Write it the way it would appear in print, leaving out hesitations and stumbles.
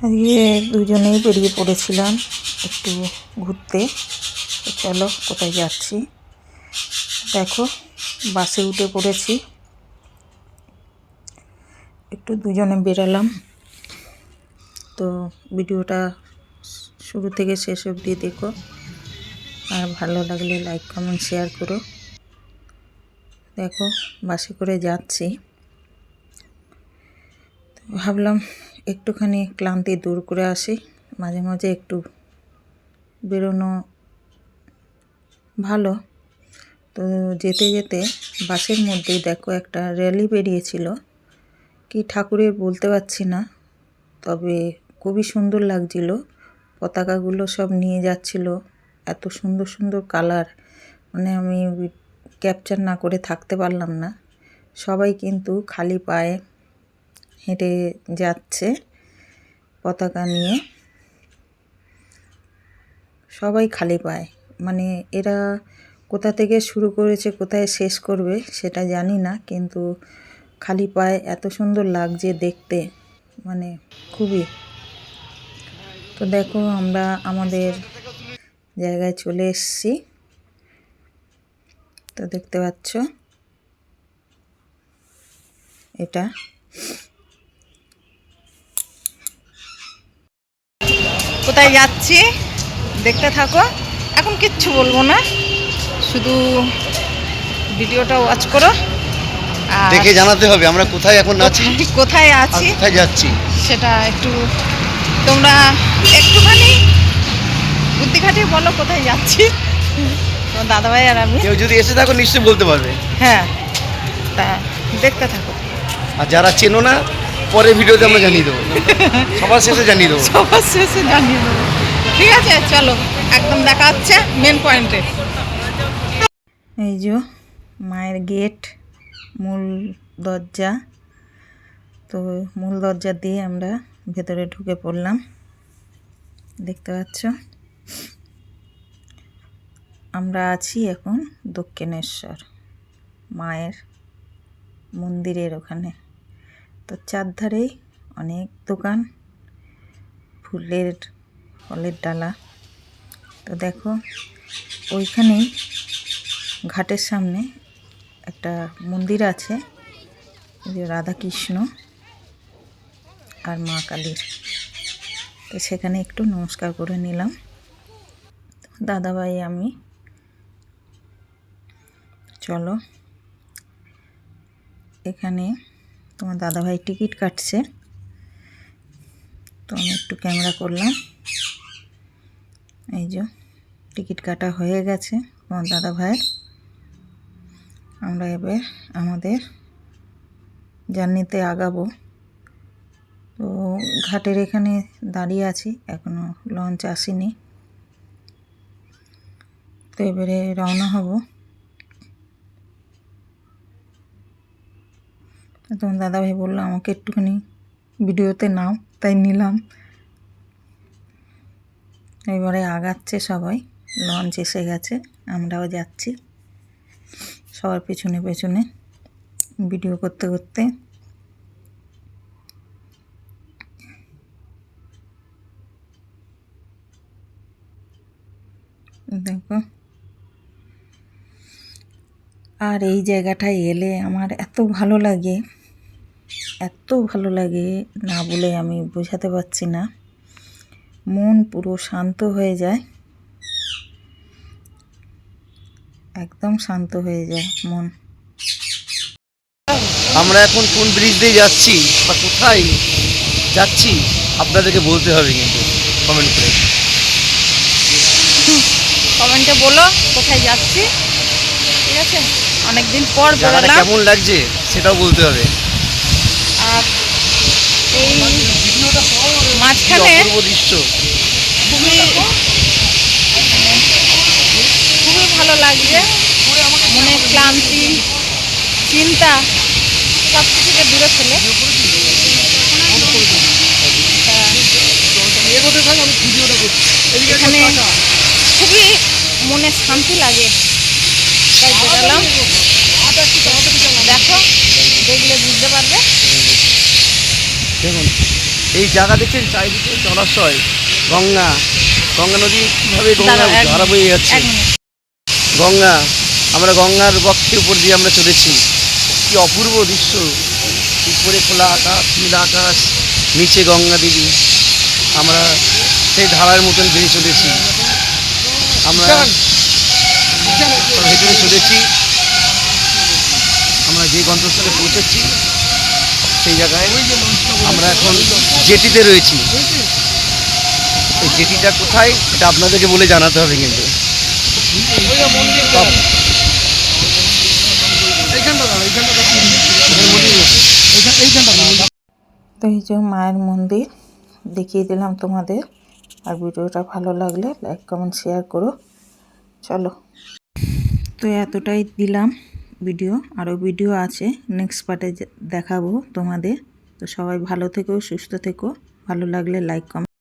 আজকে দুজনেই বেরিয়ে পড়েছিলাম একটু ঘুরতে। তো চলো কোথায় যাচ্ছি দেখো, বাসে উঠে পড়েছি, একটু দুজনে বেরালাম। তো ভিডিওটা শুরু থেকে শেষ অবধি দেখো, আর ভালো লাগলে লাইক কমেন্ট শেয়ার করো। দেখো বাসে করে যাচ্ছি, তো ভাবলাম একটুখানি ক্লান্তি দূর করে আসি। মাঝে মাঝে একটু বেরোনো ভালো। তো যেতে যেতে বাসের মধ্যেই দেখো একটা র্যালি বেরিয়েছিল, কি ঠাকুরের বলতে পারছি না, তবে খুবই সুন্দর লাগছিল। পতাকাগুলো সব নিয়ে যাচ্ছিল, এত সুন্দর সুন্দর কালার, মানে আমি ক্যাপচার না করে থাকতে পারলাম না। সবাই কিন্তু খালি পায়ে হেঁটে যাচ্ছে পতাকা নিয়ে, সবাই খালি পায়ে। মানে এরা কোথা থেকে শুরু করেছে কোথায় শেষ করবে সেটা জানি না, কিন্তু খালি পায়ে এত সুন্দর লাগছে দেখতে, মানে খুবই। তো দেখো আমরা আমাদের জায়গায় চলে এসেছি, তো দেখতে পাচ্ছ এটা। কোথায় যাচ্ছি দেখতে থাকো, এখন কিচ্ছু বলবো না, শুধু ভিডিওটা ওয়াচ করো। দেখে জানাতে হবে আমরা কোথায় এখন আছি, কোথায় আছি, কোথায় যাচ্ছি সেটা একটু তোমরা একটুখানি বুদ্ধি খাটিয়ে বলো কোথায় যাচ্ছি। তোমার দাদাভাই আর আমি। কেউ যদি এসে থাকো নিশ্চয়ই বলতে পারবে। হ্যাঁ, তা দেখতে থাকো। আর যারা চেনো না পরে ভিডিওতে আমরা জানিয়ে দেবো, সবার শেষে জানিয়ে দেবো। সবার শেষে জানিয়ে দেবো, ঠিক আছে? চলো একদম দেখা হচ্ছে মেন পয়েন্টে। এই যে মায়ের গেট, মূল দরজা। তো মূল দরজা দিয়ে আমরা ভেতরে ঢুকে পড়লাম, দেখতে পাচ্ছ। আমরা আছি এখন দক্ষিণেশ্বর মায়ের মন্দিরের ওখানে। তো চারধারেই অনেক দোকান, ফুলের ফলের ডালা। তো দেখো ওইখানেই ঘাটের সামনে একটা মন্দির আছে, যে রাধাকৃষ্ণ আর মা কালীর। তো সেখানে একটু নমস্কার করে নিলাম দাদাভাই আমি। চলো, এখানে তোমার দাদাভাই টিকিট কাটছে, তো আমি একটু ক্যামেরা করলাম। এই যে টিকিট কাটা হয়ে গেছে তোমার দাদাভাইয়ের। আমরা এবার আমাদের জার্নিতে আগাবো। তো ঘাটের এখানে দাঁড়িয়ে আছি, এখনো লঞ্চ আসেনি, তো এবারে রওনা হব। তোমার দাদাভাই বললো আমাকে একটুখানি ভিডিওতে নাও, তাই নিলাম। এবারে আগাচ্ছে সবাই, লঞ্চ এসে গেছে, আমরাও যাচ্ছি সবার পেছনে পেছনে ভিডিও করতে করতে। দেখো, আর এই জায়গাটায় এলে আমার এত ভালো লাগে, এত ভালো লাগে না বলে আমি বোঝাতে পারছি না। মন পুরো শান্ত হয়ে যায়, একদম শান্ত হয়ে যায় মন। আমরা এখন কোন ব্রিজ দিয়ে যাচ্ছি বা কোথায় যাচ্ছি আপনাদেরকে বলতে হবে, কিন্তু কমেন্ট করে কমেন্টে বলো কোথায় যাচ্ছি, ঠিক আছে? অনেকদিন পর জায়গাটা বেরোলাম। কেমন লাগছে সেটাও বলতে হবে। আর এই মাঝখানে অপূর্ব দৃশ্য, খুবই খুবই ভালো লাগছে, মনে ক্লান্তি চিন্তা সব কিছুকে দূরে ফেলে এখানে খুবই মনে শান্তি লাগে, তাই বেরোলাম। দেখো, দেখলে বুঝতে পারবে। দেখুন এই জায়গা দেখছেন চারিদিকে জলাশয়, গঙ্গা নদী কীভাবে ধারা বয়ে যাচ্ছে। গঙ্গা, আমরা গঙ্গার বক্ষের উপর দিয়ে আমরা চলেছি। কি অপূর্ব দৃশ্য, উপরে খোলা আকাশ, নীল আকাশ, নিচে গঙ্গা দেবী। আমরা সেই ধারার মতন বেরিয়ে চলেছি। আমরা ভেতরে চলেছি। আমরা যে গন্তব্যস্থলে পৌঁছেছি সেই জায়গায় আমরা এখন জেটিতে রয়েছি। এই জেটিটা কোথায় এটা আপনাদেরকে বলে জানাতে হবে কিন্তু। তো এই যে মায়ের মন্দির দেখিয়ে দিলাম তোমাদের। আর ভিডিওটা ভালো লাগলে লাইক কমেন্ট শেয়ার করো। চলো, তো এতটাই দিলাম ভিডিও, আরও ভিডিও আছে, নেক্সট পার্টে দেখাবো তোমাদের। তো সবাই ভালো থেকো, সুস্থ থেকো, ভালো লাগলে লাইক কমেন্ট